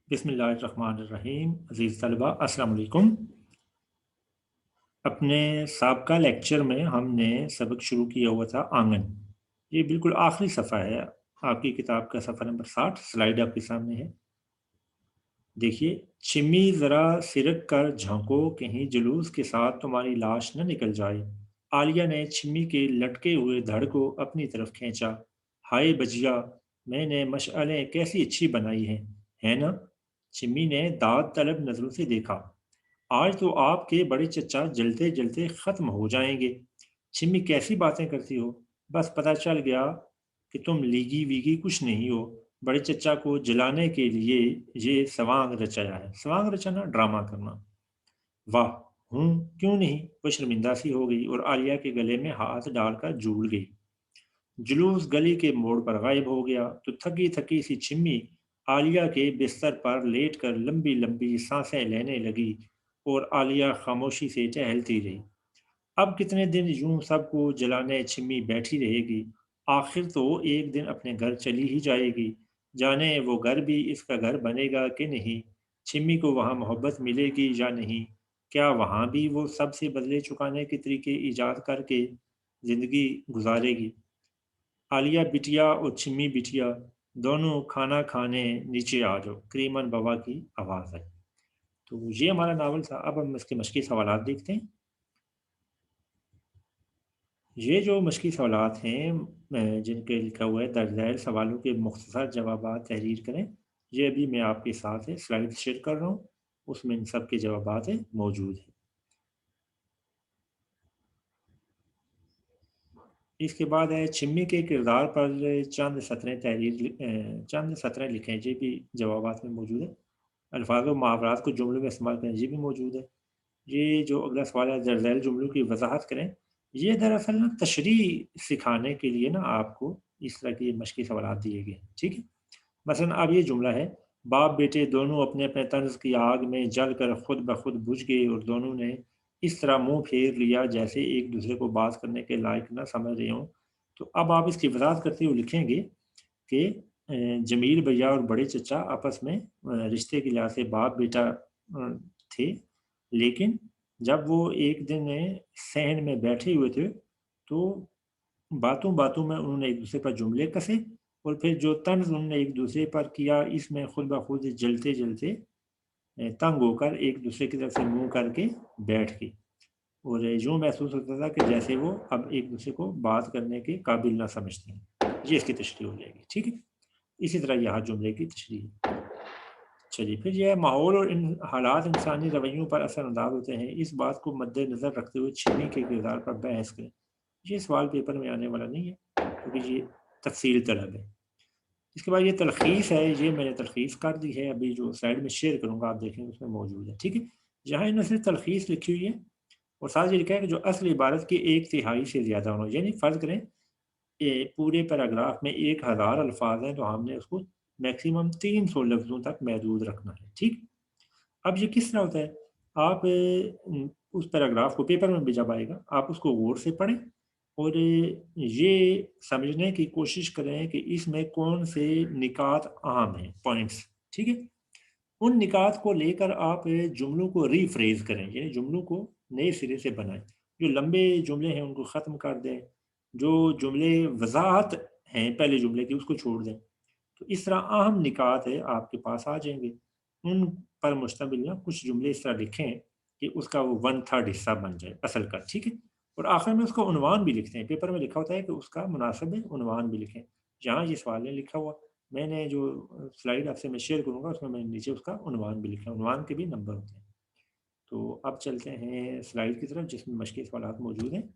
बिस्मिल्लाहिर्रहमानिर्रहीम। अज़ीज़ तलबा, अस्सलाम वालेकुम। अपने साबका लेक्चर में हमने सबक शुरू किया हुआ था आंगन। ये बिल्कुल आखिरी सफ़ा है आपकी किताब का, सफ़ा नंबर 60। स्लाइड आपके सामने है, देखिए। चिम्मी ज़रा सिरक कर झांको, कहीं जुलूस के साथ तुम्हारी लाश न निकल जाए। आलिया ने चिम्मी के लटके हुए धड़ को अपनी तरफ खींचा। हाय बजिया, मैंने मशअलें कैसी अच्छी बनाई हैं, है ना? चिम्मी ने दाद तलब नज़रों से देखा। आज तो आपके बड़े चचा जलते जलते ख़त्म हो जाएंगे। चिम्मी, कैसी बातें करती हो? बस पता चल गया कि तुम लीगी वीगी कुछ नहीं हो। बड़े चचा को जलाने के लिए ये सवांग रचाया है। सवांग रचना, ड्रामा करना। वाह! हूँ, क्यों नहीं? वो शर्मिंदा सी हो गई और आलिया के गले में हाथ डालकर झूल गई। जुलूस गली के मोड़ पर गायब हो गया तो थकी थकी सी चिम्मी आलिया के बिस्तर पर लेटकर लंबी लंबी सांसें लेने लगी और आलिया खामोशी से टहलती रही। अब कितने दिन यूं सबको जलाने चिम्मी बैठी रहेगी? आखिर तो एक दिन अपने घर चली ही जाएगी। जाने वो घर भी इसका घर बनेगा कि नहीं? चिम्मी को वहाँ मोहब्बत मिलेगी या नहीं? क्या वहाँ भी वो सबसे बदले चुकाने के तरीके ईजाद करके जिंदगी गुजारेगी? आलिया बिटिया और चिम्मी बिटिया, दोनों खाना खाने नीचे आ जाओ, करीमन बाबा की आवाज़ है। तो ये हमारा नावल था। अब हम इसके मशक़ी सवालात देखते हैं। ये जो मशक़ी सवालात हैं, जिनके लिखा हुआ है दर्ज ज़ैल सवालों के मुख्तसर जवाबात तहरीर करें। ये अभी मैं आपके साथ है स्लाइड शेयर कर रहा हूँ, उसमें इन सब के जवाबात हैं मौजूद हैं। इसके बाद है चिम्मी के किरदार पर चंद सतरें लिखें। ये भी जवाबात में मौजूद है। अल्फाज और मुहावरात को जुमलों में इस्तेमाल करें, ये भी मौजूद है। ये जो अगला सवाल है, दर्ज ज़ैल जुमलों की वजाहत करें। ये दरअसल ना तशरीह सिखाने के लिए ना आपको इस तरह के मशक़ी सवालात दिए गए हैं, ठीक है? मसलन अब ये जुमला है, बाप बेटे दोनों अपने अपने तर्ज की आग में जल कर खुद ब खुद बुझ गए और दोनों ने इस तरह मुंह फेर लिया जैसे एक दूसरे को बात करने के लायक न समझ रहे हों। तो अब आप इसकी वजाहत करते हुए लिखेंगे कि जमील भैया और बड़े चचा आपस में रिश्ते के लिहाज से बाप बेटा थे, लेकिन जब वो एक दिन सहन में बैठे हुए थे तो बातों बातों में उन्होंने एक दूसरे पर जुमले कसे और फिर जो तंज उन्होंने एक दूसरे पर किया, इसमें खुद ब खुद जलते जलते तंग होकर एक दूसरे की तरफ से मुंह करके बैठ गई और यूँ महसूस होता था कि जैसे वो अब एक दूसरे को बात करने के काबिल ना समझते हैं। ये इसकी तशरीह हो जाएगी, ठीक है? इसी तरह यहाँ जुमले की तशरीह। चलिए, फिर यह माहौल और इन हालात इंसानी रवैयों पर असरअंदाज होते हैं, इस बात को मद्देनज़र रखते हुए चिन्नी के किरदार पर बहस करें। ये सवाल पेपर में आने वाला नहीं है क्योंकि ये तफसील तलब है। इसके बाद ये तलख़ीस है, ये मैंने तलख़ीस कर दी है, अभी जो स्लाइड में शेयर करूँगा आप देखेंगे उसमें मौजूद है, ठीक है? जहाँ इन्होंने सिर्फ तलख़ीस लिखी हुई है और साथ ये लिखा है कि जो असल इबारत की 1/3 से ज़्यादा होना, यानी फ़र्ज़ करें पूरे पैराग्राफ में 1000 अल्फाज हैं तो हमने उसको मैक्सिमम 300 लफ्ज़ों तक महदूद रखना है, ठीक? अब ये किस तरह होता है? आप उस पैराग्राफ को पेपर में भी जब आएगा, आप उसको गौर से पढ़ें और ये समझने की कोशिश करें कि इसमें कौन से निकात अहम हैं, पॉइंट्स, ठीक है? उन निकात को लेकर आप जुमलों को रीफ्रेज़ करें, यानी जुमलों को नए सिरे से बनाएँ। जो लंबे जुमले हैं उनको ख़त्म कर दें, जो जुमले वज़ाहत हैं पहले जुमले की उसको छोड़ दें। तो इस तरह अहम निकात है आपके पास आ जाएँगे। उन पर मुश्तमिल ना कुछ जुमले इस तरह लिखें कि उसका वो 1/3 हिस्सा बन जाए असल का, ठीक है? और आखिर में उसका उन्वान भी लिखते हैं। पेपर में लिखा होता है कि उसका मुनासिब उन्वान भी लिखें। यहाँ ये सवाल नहीं लिखा हुआ। मैंने जो स्लाइड आपसे मैं शेयर करूँगा उसमें मैंने नीचे उसका उन्वान भी लिखा है। उन्वान के भी नंबर होते हैं। तो अब चलते हैं स्लाइड की तरफ जिसमें मश्क़ी सवालात मौजूद हैं।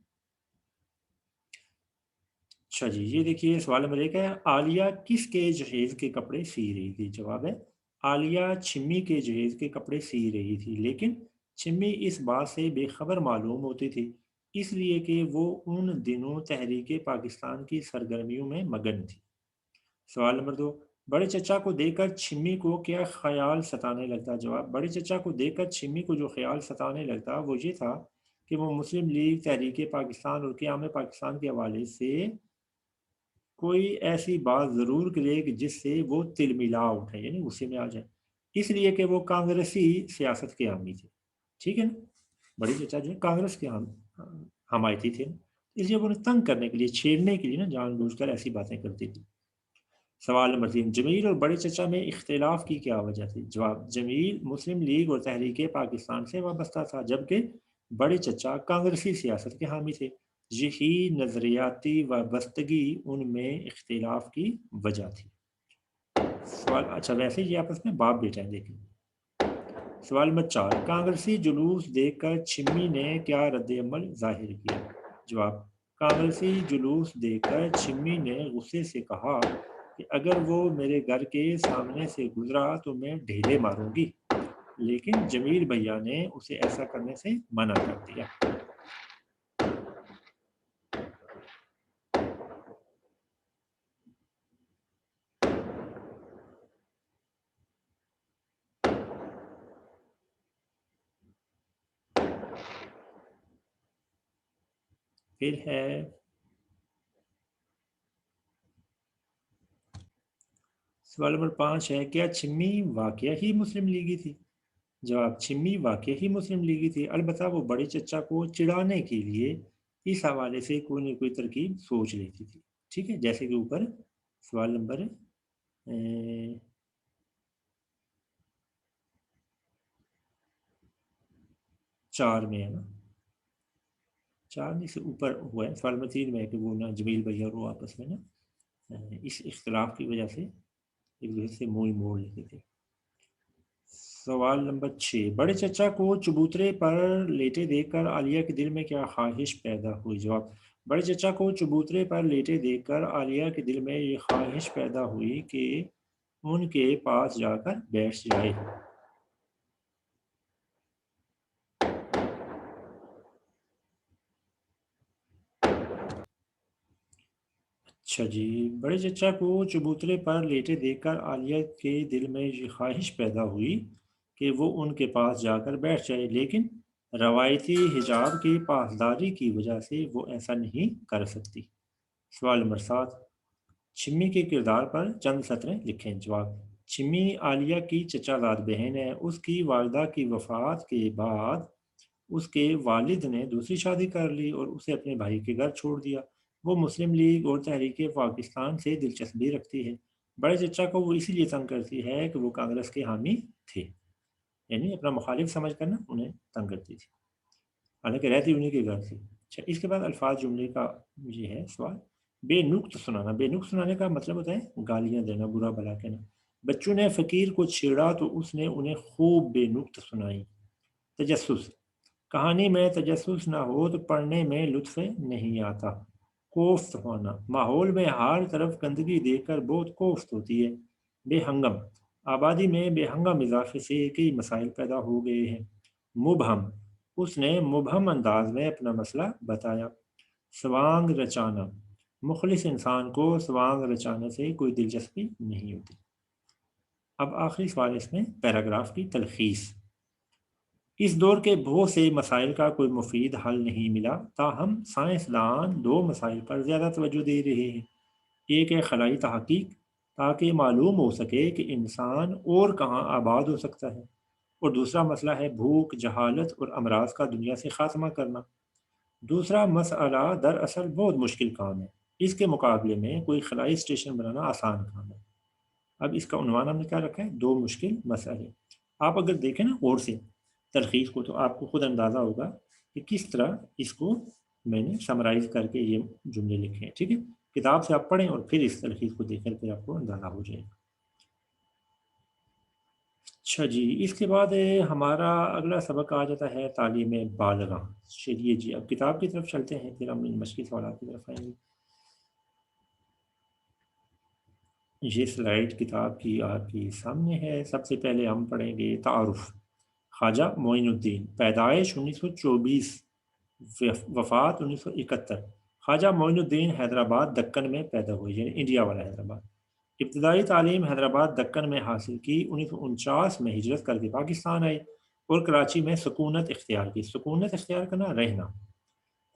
अच्छा जी, ये देखिए सवाल नंबर 1 है, आलिया किसके जहेज़ के कपड़े सी रही थी? जवाब है, आलिया छिम्मी के जहेज़ के कपड़े सी रही थी, लेकिन छिम्मी इस बात से बेखबर मालूम होती थी, इसलिए कि वो उन दिनों तहरीक पाकिस्तान की सरगर्मियों में मगन थी। सवाल नंबर 2, बड़े चचा को देखकर छिम्मी को क्या ख़याल सताने लगता? जवाब, बड़े चचा को देखकर छिम्मी को जो ख़याल सताने लगता वो ये था कि वो मुस्लिम लीग, तहरीक पाकिस्तान और क़याम पाकिस्तान के हवाले से कोई ऐसी बात ज़रूर करे कि जिससे वो तिलमिला उठे, यानी गुस्से में आ जाए। اس لیے کہ وہ کانگریسی سیاست کے حامی تھے، ٹھیک ہے نا، بڑے چچا جو ہے کانگریس کے حمایتی تھے، اس لیے وہ انہیں تنگ کرنے کے لیے، چھیڑنے کے لیے نا جان بوجھ کر ایسی باتیں کرتی تھی۔ سوال نمبر 3، جمیل اور بڑے چچا میں اختلاف کی کیا وجہ تھی؟ جواب، جمیل مسلم لیگ اور تحریک پاکستان سے وابستہ تھا، جبکہ بڑے چچا کانگریسی سیاست کے حامی تھے۔ یہی نظریاتی وابستگی ان میں اختلاف کی وجہ تھی۔ سوال، اچھا ویسے یہ آپس میں باپ بیٹا ہے، دیکھیں۔ سوال نمبر 4، کانگریسی جلوس دیکھ کر چھمی نے کیا رد عمل ظاہر کیا؟ جواب، کانگریسی جلوس دیکھ کر چھمی نے غصے سے کہا کہ اگر وہ میرے گھر کے سامنے سے گزرا تو میں ڈھیلے ماروں گی، لیکن جمیل بھیا نے اسے ایسا کرنے سے منع کر دیا۔ پھر ہے سوال نمبر 5 ہے، کیا چھمی واقعہ ہی مسلم لیگی تھی؟ جواب، چھمی واقعہ ہی مسلم لیگی تھی، البتہ وہ بڑے چچا کو چڑھانے کے لیے اس حوالے سے کوئی نہ کوئی ترکیب سوچ لیتی تھی، ٹھیک ہے، جیسے کہ اوپر سوال نمبر 4 میں ہے نا، 4 میں سے اوپر ہوا ہے، سوال نمبر 3 میں ہے کہ وہ نا جمیل بھیا اور وہ آپس میں نا اس اختلاف کی وجہ سے ایک دوسرے سے منہ موڑ لیتے تھے۔ سوال نمبر 6، بڑے چچا کو چبوترے پر لیٹے دیکھ کر عالیہ کے دل میں کیا خواہش پیدا ہوئی؟ جواب، بڑے چچا کو چبوترے پر لیٹے دیکھ کر عالیہ کے دل میں یہ خواہش پیدا ہوئی کہ ان کے پاس جا کر بیٹھ جائے۔ اچھا جی، بڑے چچا کو چبوترے پر لیٹے دیکھ کر عالیہ کے دل میں یہ خواہش پیدا ہوئی کہ وہ ان کے پاس جا کر بیٹھ جائے، لیکن روایتی حجاب کی پاسداری کی وجہ سے وہ ایسا نہیں کر سکتی۔ سوال نمبر 7، چھمی کے کردار پر چند سطریں لکھیں۔ جواب، چھمی عالیہ کی چچا زاد بہن ہے، اس کی والدہ کی وفات کے بعد اس کے والد نے دوسری شادی کر لی اور اسے اپنے بھائی کے گھر چھوڑ دیا۔ وہ مسلم لیگ اور تحریک پاکستان سے دلچسپی رکھتی ہے۔ بڑے چچا کو وہ اسی لیے تنگ کرتی ہے کہ وہ کانگریس کے حامی تھے، یعنی اپنا مخالف سمجھ کر نا انہیں تنگ کرتی تھی، حالانکہ رہتی انہیں کے گھر تھی۔ اچھا، اس کے بعد الفاظ جملے کا یہ ہے سوال، بے نقط سنانا۔ بے نقط سنانے کا مطلب ہوتا ہے گالیاں دینا، برا بھلا کہنا۔ بچوں نے فقیر کو چھیڑا تو اس نے انہیں خوب بے نقط سنائی۔ تجسس، کہانی میں تجسس نہ ہو تو پڑھنے میں لطف نہیں آتا۔ کوفت ہونا، ماحول میں ہر طرف گندگی دیکھ کر بہت کوفت ہوتی ہے۔ بے ہنگم، آبادی میں بے ہنگم اضافے سے کئی مسائل پیدا ہو گئے ہیں۔ مبہم، اس نے مبہم انداز میں اپنا مسئلہ بتایا۔ سوانگ رچانا، مخلص انسان کو سوانگ رچانے سے کوئی دلچسپی نہیں ہوتی۔ اب آخری سوال اس میں پیراگراف کی تلخیص۔ اس دور کے بہت سے مسائل کا کوئی مفید حل نہیں ملا، تاہم سائنسدان دو مسائل پر زیادہ توجہ دے رہے ہیں۔ ایک ہے خلائی تحقیق، تاکہ معلوم ہو سکے کہ انسان اور کہاں آباد ہو سکتا ہے، اور دوسرا مسئلہ ہے بھوک، جہالت اور امراض کا دنیا سے خاتمہ کرنا۔ دوسرا مسئلہ دراصل بہت مشکل کام ہے، اس کے مقابلے میں کوئی خلائی اسٹیشن بنانا آسان کام ہے۔ اب اس کا عنوان ہم نے کیا رکھا ہے؟ دو مشکل مسئلے۔ آپ اگر دیکھیں نا غور سے تلخیص کو تو آپ کو خود اندازہ ہوگا کہ کس طرح اس کو میں نے سمرائز کر کے یہ جملے لکھے ہیں، ٹھیک ہے؟ کتاب سے آپ پڑھیں اور پھر اس تلخیص کو دیکھ کر پھر آپ کو اندازہ ہو جائے گا۔ اچھا جی، اس کے بعد ہمارا اگلا سبق آ جاتا ہے تعلیم بالغہ۔ چلیے جی، اب کتاب کی طرف چلتے ہیں، پھر ہم ان مشکل سوالات کی طرف آئیں گے۔ یہ سلائیڈ کتاب کی آپ کے سامنے ہے۔ سب سے پہلے ہم پڑھیں گے تعارف۔ خواجہ معین الدین، پیدائش 1924، وفات 1971۔ خواجہ معین الدین حیدرآباد دکن میں پیدا ہوئے، یعنی انڈیا والا حیدرآباد۔ ابتدائی تعلیم حیدرآباد دکن میں حاصل کی، 1949 میں ہجرت کر کے پاکستان آئی اور کراچی میں سکونت اختیار کی۔ سکونت اختیار کرنا، رہنا۔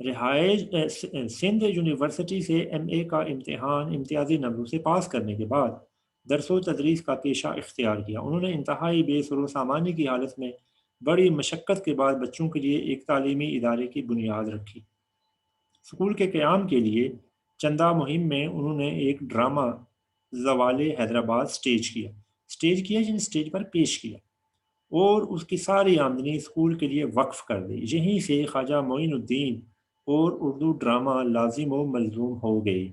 رہائش سندھ یونیورسٹی سے ایم اے کا امتحان امتیازی نمبروں سے پاس کرنے کے بعد درس و تدریس کا پیشہ اختیار کیا۔ انہوں نے انتہائی بے سر و سامانی کی حالت میں بڑی مشقت کے بعد بچوں کے لیے ایک تعلیمی ادارے کی بنیاد رکھی۔ اسکول کے قیام کے لیے چندہ مہم میں انہوں نے ایک ڈرامہ زوال حیدرآباد سٹیج کیا جن سٹیج پر پیش کیا اور اس کی ساری آمدنی اسکول کے لیے وقف کر دی۔ یہیں سے خواجہ معین الدین اور اردو ڈرامہ لازم و ملزوم ہو گئے۔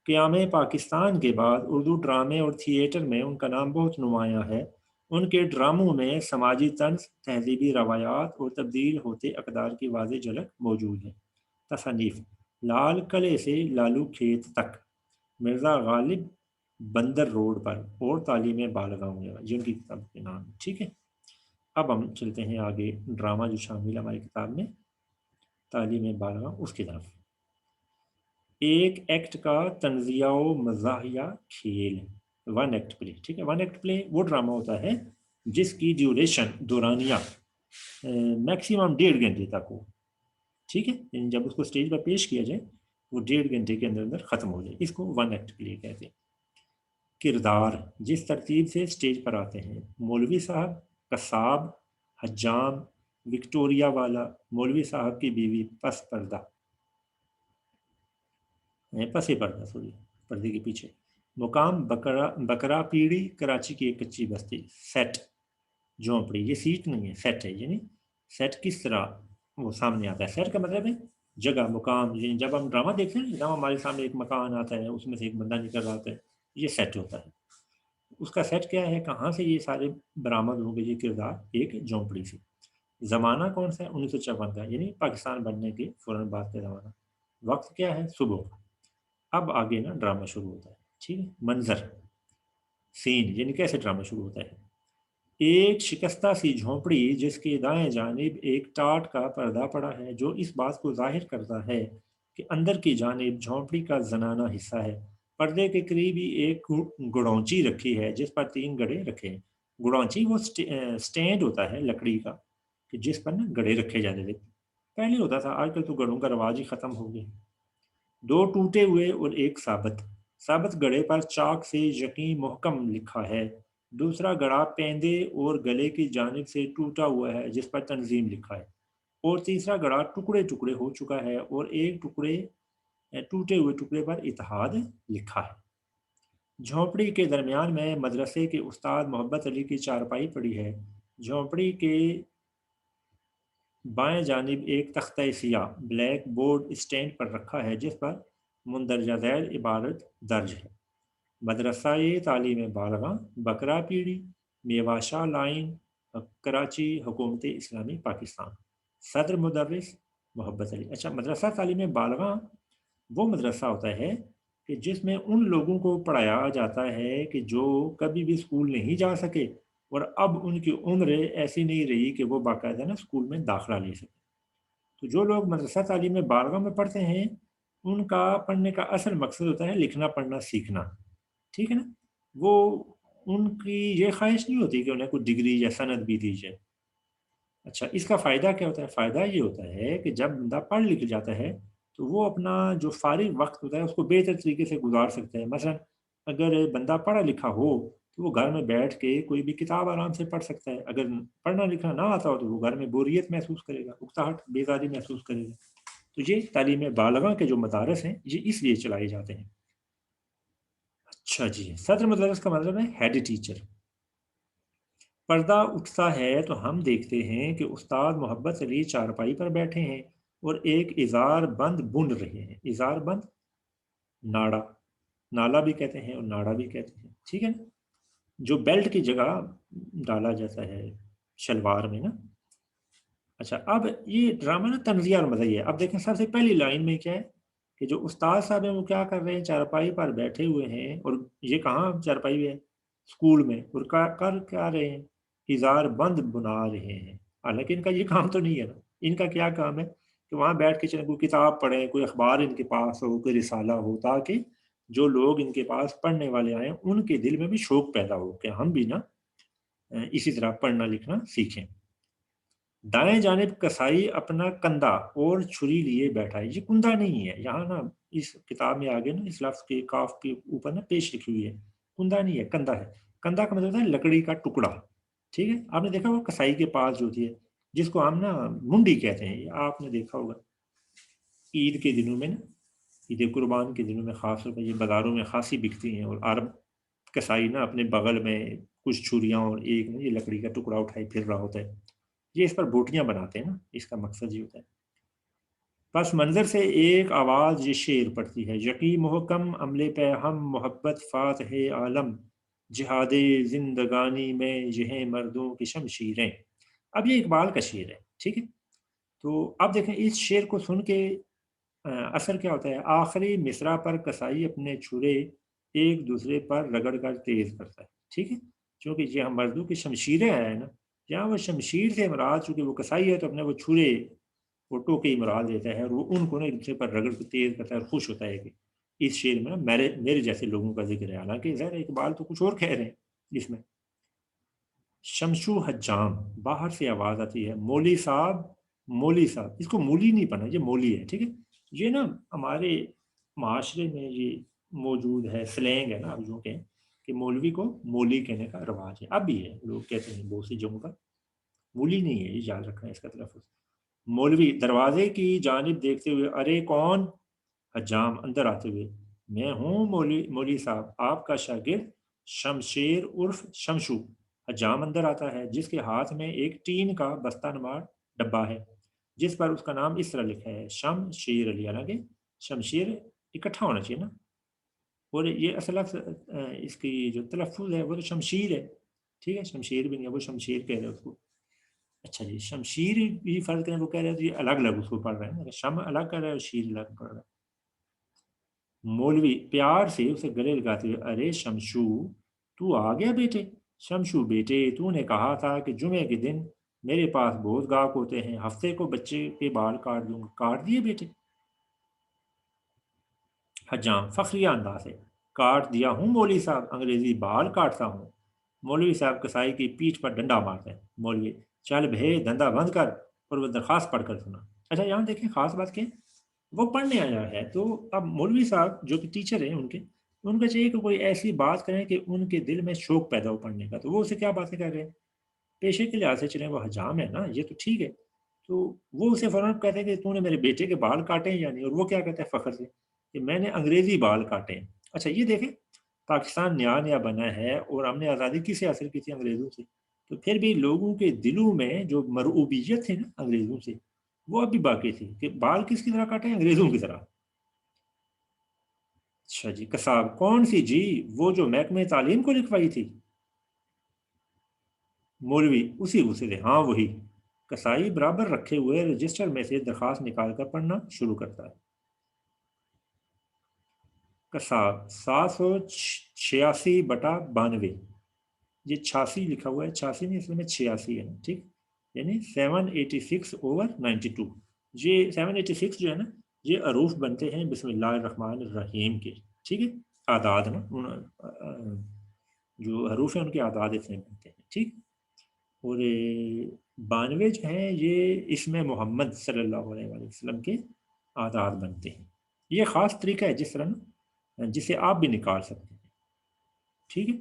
قیام پاکستان کے بعد اردو ڈرامے اور تھیٹر میں ان کا نام بہت نمایاں ہے۔ ان کے ڈراموں میں سماجی طنز، تہذیبی روایات اور تبدیل ہوتے اقدار کی واضح جھلک موجود ہے۔ تصانیف: لال قلعے سے لالو کھیت تک، مرزا غالب بندر روڈ پر، اور تعلیم بالغاں جن کی کتاب کے نام ہے۔ ٹھیک ہے، اب ہم چلتے ہیں آگے، ڈرامہ جو شامل ہے ہماری کتاب میں تعلیم بالغاں اس کی طرف۔ ایک ایکٹ کا تنزیہ و مزاحیہ کھیل، ون ایکٹ پلے۔ ٹھیک ہے، ون ایکٹ پلے وہ ڈرامہ ہوتا ہے جس کی ڈیوریشن، دورانیہ میکسیمم 1.5 گھنٹے تک ہو۔ ٹھیک ہے، یعنی جب اس کو سٹیج پر پیش کیا جائے وہ 1.5 گھنٹے کے اندر ختم ہو جائے، اس کو ون ایکٹ پلے کہتے ہیں۔ کردار جس ترتیب سے سٹیج پر آتے ہیں: مولوی صاحب، قصاب، حجام، وکٹوریا والا، مولوی صاحب کی بیوی، پس پردہ، پسے پردہ، سوری، پردے کے پیچھے، مقام بکرا پیڑی، کراچی کی ایک کچی بستی، سیٹ، جھونپڑی، یہ سیٹ نہیں ہے، سیٹ ہے، یعنی سیٹ کس طرح وہ سامنے آتا ہے۔ سیٹ کا مطلب ہے جگہ، مقام، یعنی جب ہم ڈرامہ دیکھتے ہیں جب ہمارے سامنے ایک مکان آتا ہے، اس میں سے ایک بندہ نکل رہا ہوتا ہے، یہ سیٹ ہوتا ہے۔ اس کا سیٹ کیا ہے، کہاں سے یہ سارے برآمد ہو گئے یہ کردار؟ ایک جھونپڑی سے۔ زمانہ کون سا ہے؟ 1954 کا، یعنی پاکستان بننے کے فوراً بعد کا زمانہ۔ وقت کیا ہے؟ صبح کا۔ اب آگے نا ڈرامہ شروع ہوتا ہے۔ ٹھیک ہے، منظر، سین، یعنی کیسے ڈرامہ شروع ہوتا ہے۔ ایک شکستہ سی جھونپڑی جس کی دائیں جانب ایک ٹاٹ کا پردہ پڑا ہے جو اس بات کو ظاہر کرتا ہے کہ اندر کی جانب جھونپڑی کا زنانہ حصہ ہے۔ پردے کے قریب ہی ایک گڑونچی رکھی ہے جس پر 3 گڑے رکھے ہیں۔ گڑونچی وہ سٹینڈ ہوتا ہے لکڑی کا کہ جس پر نا گڑے رکھے جاتے تھے، پہلے ہوتا تھا، آج کل تو گڑوں کا رواج ہی ختم ہو گیا۔ 2 ٹوٹے ہوئے اور ایک ثابت گڑے پر چاک سے یقین محکم لکھا ہے۔ دوسرا گڑا پیندے اور گلے کی جانب سے ٹوٹا ہوا ہے جس پر تنظیم لکھا ہے، اور تیسرا گڑا ٹکڑے ٹکڑے ہو چکا ہے اور ایک ٹوٹے ہوئے ٹکڑے پر اتحاد لکھا ہے۔ جھونپڑی کے درمیان میں مدرسے کے استاد محبت علی کی چارپائی پڑی ہے۔ جھونپڑی کے بائیں جانب ایک تختہ سیاہ بلیک بورڈ اسٹینڈ پر رکھا ہے جس پر مندرجہ ذیل عبارت درج ہے: مدرسہ تعلیم بالغاں، بکرا پیڑی، میواشا لائن، کراچی، حکومت اسلامی پاکستان، صدر مدرس محبت علی۔ اچھا، مدرسہ تعلیم بالغاں وہ مدرسہ ہوتا ہے کہ جس میں ان لوگوں کو پڑھایا جاتا ہے کہ جو کبھی بھی اسکول نہیں جا سکے اور اب ان کی عمر ایسی نہیں رہی کہ وہ باقاعدہ نا اسکول میں داخلہ لے سکے۔ تو جو لوگ مدرسہ تعلیم بالغاں میں پڑھتے ہیں ان کا پڑھنے کا اصل مقصد ہوتا ہے لکھنا پڑھنا سیکھنا۔ ٹھیک ہے نا، وہ ان کی یہ خواہش نہیں ہوتی کہ انہیں کوئی ڈگری یا سند بھی دی جائے۔ اچھا، اس کا فائدہ کیا ہوتا ہے؟ فائدہ یہ ہوتا ہے کہ جب بندہ پڑھ لکھ جاتا ہے تو وہ اپنا جو فارغ وقت ہوتا ہے اس کو بہتر طریقے سے گزار سکتا ہے۔ مثلا اگر بندہ پڑھا لکھا ہو تو وہ گھر میں بیٹھ کے کوئی بھی کتاب آرام سے پڑھ سکتا ہے۔ اگر پڑھنا لکھنا نہ آتا ہو تو وہ گھر میں بوریت محسوس کرے گا، اکتاہٹ، بیزاری محسوس کرے گا۔ تو یہ تعلیم بالغاں کے جو مدارس ہیں یہ اس لیے چلائے جاتے ہیں۔ اچھا جی، صدر مدرس کا مطلب ہے ہیڈ ٹیچر۔ پردہ اٹھتا ہے تو ہم دیکھتے ہیں کہ استاد محبت علی چارپائی پر بیٹھے ہیں اور ایک اظہار بند بن رہے ہیں۔ اظہار بند، ناڑا، نالا بھی کہتے ہیں اور ناڑا بھی کہتے ہیں۔ ٹھیک ہے نا، جو بیلٹ کی جگہ ڈالا جاتا ہے شلوار میں نا۔ اچھا، اب یہ ڈرامہ نا تنزیہ اور مزاحیہ ہے۔ اب دیکھیں سب سے پہلی لائن میں کیا ہے کہ جو استاد صاحب ہیں وہ کیا کر رہے ہیں؟ چارپائی پر بیٹھے ہوئے ہیں، اور یہ کہاں چارپائی ہے؟ اسکول میں، اور کر کیا رہے ہیں؟ اظہار بند بنا رہے ہیں۔ حالانکہ ان کا یہ کام تو نہیں ہے نا، ان کا کیا کام ہے کہ وہاں بیٹھ کے چلیں کوئی کتاب پڑھیں، کوئی اخبار ان کے پاس ہو، کوئی رسالہ ہو، تاکہ جو لوگ ان کے پاس پڑھنے والے آئیں ان کے دل میں بھی شوق پیدا ہو کہ ہم بھی نا اسی طرح پڑھنا لکھنا سیکھیں۔ دائیں جانب کسائی اپنا کندھا اور چھری لیے بیٹھا ہے۔ یہ کندھا نہیں ہے، یہاں نا اس کتاب میں آگے نا اس لفظ کے کاف کے اوپر نا پیش لکھی ہوئی ہے कुंदा नहीं है, कंधा है। कंधा का मतलब होता है लकड़ी का टुकड़ा, ठीक है। आपने देखा वो कसाई के पास जो होती है, जिसको हम ना मुंडी कहते हैं, ये आपने देखा होगा ईद के दिनों में ना, ईद कुर्बान के दिनों में खास तौर पर ये बाज़ारों में खासी बिकती हैं। और अरब कसाई ना अपने बगल में कुछ छुरियाँ और एक ना ये लकड़ी का टुकड़ा उठाए फिर रहा होता है। ये इस पर बोटियां बनाते हैं ना, इसका मकसद ये होता है। पस मंजर से एक आवाज़ ये शेर पड़ती है, यकी मोहकम अमले पे हम मोहब्बत फातह आलम, जिहाद जिंदगानी में यह मर्दों की शमशीरें। अब ये इकबाल का शेर है, ठीक है। तो अब देखें इस शेर को सुन के असर क्या होता है। आखिरी मिसरा पर कसाई अपने छुरे एक दूसरे पर रगड़ कर तेज करता है, ठीक है। क्योंकि यहाँ मर्दों की शमशीरें हैं ना, यहाँ वो शमशीर से मुराद, चूंकि वो कसाई है तो अपने वो छुरे वो टोके ही मुराद देता है, और वो उनको ना एक दूसरे पर रगड़ कर तेज करता है और खुश होता है कि इस शेर में ना मेरे मेरे जैसे लोगों का जिक्र है। हालांकि ज़ाहिर है इकबाल तो कुछ और कह रहे हैं इसमें। शमशू हज्जाम, बाहर से आवाज़ आती है, मौली साहब, मौली साहब। इसको मूली नहीं पढ़ना, ये मौली है, ठीक है। ये ना हमारे माशरे में ये मौजूद है, स्लैंग है ना, अब जो कहें कि मौलवी को मौली कहने का रवाज है, अब भी है, लोग कहते हैं बहुत सी जगहों पर। मूली नहीं है, ये याद रखना है इसका तलफ़ुज़। मौलवी दरवाजे की जानिब देखते हुए, अरे कौन। हज्जाम अंदर आते हुए, मैं हूँ मौली, मौली साहब आपका शागिर्द शमशेर उर्फ शमशू। हज्जाम अंदर आता है, जिसके हाथ में एक टीन का बस्तानुमा डब्बा है, जिस पर उसका नाम इस तरह लिखा है, शमशेर अली। हालांकि शमशेर इकट्ठा होना चाहिए ना, और ये असल इसकी जो तलफ़ुज़ है वो तो शमशीर है, ठीक है। शमशेर भी नहीं है, वो शमशेर कह रहे हैं उसको। अच्छा जी, शमशीर भी फर्ज करें वो कह रहे हैं तो ये अलग अलग उसको पढ़ रहे हैं, शम अलग कर रहा है और शीर अलग पढ़ रहा है। मौलवी प्यार से उसे गले लगाते हुए, अरे शमशू, तू आ गया बेटे। शमशू बेटे, तूने कहा था कि जुमे के दिन मेरे पास बहुत गाहक होते हैं, हफ्ते को बच्चे के बाल काट दूंगा, काट दिए बेटे। हजाम फखरिया अंदाज है, काट दिया हूँ मौलवी साहब, अंग्रेजी बाल काटता हूँ। मौलवी साहब कसाई की पीठ पर डंडा मारते हैं। मौलवी, चल भे धंधा बंद कर, और वो दरखास्त पढ़कर सुना। अच्छा यहाँ देखें खास बात क्या है, वो पढ़ने आया है तो अब मौलवी साहब जो कि टीचर हैं उनके, उनको चाहिए कि कोई ऐसी बात करें कि उनके दिल में शौक पैदा हो पढ़ने का। तो वो उसे क्या बातें कर रहे हैं, पेशे के लिहाज से चले वो हजाम है ना, ये तो ठीक है। तो वो उसे फौरन कहते हैं कि तूने मेरे बेटे के बाल काटे हैं या नहीं, और वो क्या कहता है फख्र से कि मैंने अंग्रेजी बाल काटे हैं। अच्छा ये देखें, पाकिस्तान नया नया बना है और हमने आज़ादी किसे हासिल की थी, अंग्रेज़ों से। तो फिर भी लोगों के दिलों में जो मरऊबियत थी ना अंग्रेज़ों से, वो अभी बाकी थी कि बाल किसकी तरह काटे हैं, अंग्रेज़ों की तरह। अच्छा जी, कसाब कौन सी जी, वो जो महकमे तालीम को लिखवाई थी। मौलवी उसी उसी से, हाँ वही। कसाई बराबर रखे हुए रजिस्टर में से दरखास्त निकाल कर पढ़ना शुरू करता है। कसाब 786/92, ये 86 लिखा हुआ है, 86 नहीं इसमें 86 है, ठीक। यानी 786/92। ये 786 जो है ना, ये अरूफ बनते हैं बिस्मिल्लाह रहमान रहीम के, ठीक है। आदाद ना जो हरूफ है उनके आदाद इसमें बनते हैं, ठीक। और 92 जो हैं ये इसमें मोहम्मद सल्लल्लाहु अलैहि वसल्लम के आदाद बनते हैं। ये ख़ास तरीका है जिस तरह ना जिसे आप भी निकाल सकते हैं, ठीक है।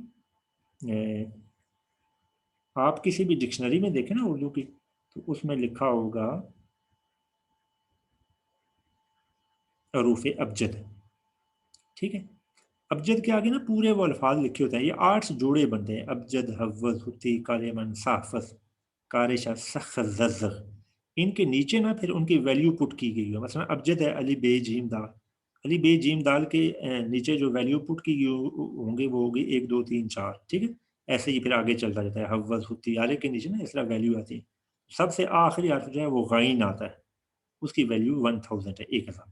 आप किसी भी डिक्शनरी में देखें ना उर्दू की, तो उसमें लिखा होगा हरूफ अबजद, ठीक है। अबजद के आगे ना पूरे वो अल्फाज लिखे होते हैं, ये 8 जोड़े बनते हैं, अबजद हव्वज हुती कालेमन साफस कारिशा सख ज़ज़। इनके नीचे ना फिर उनकी वैल्यू पुट की गई है। मसलन अबजद है अली बे जीम दाल, अली बे जीम दाल के नीचे जो वैल्यू पुट की गई होंगे वो होगी 1 2 3 4, ठीक है। ऐसे ही फिर आगे चलता रहता है, हव्वज हुती आले के नीचे ना इस तरह वैल्यू आती है। सबसे आखिरी हर्फ जो है वो गैन आता है, उसकी वैल्यू 1000 है, 1000।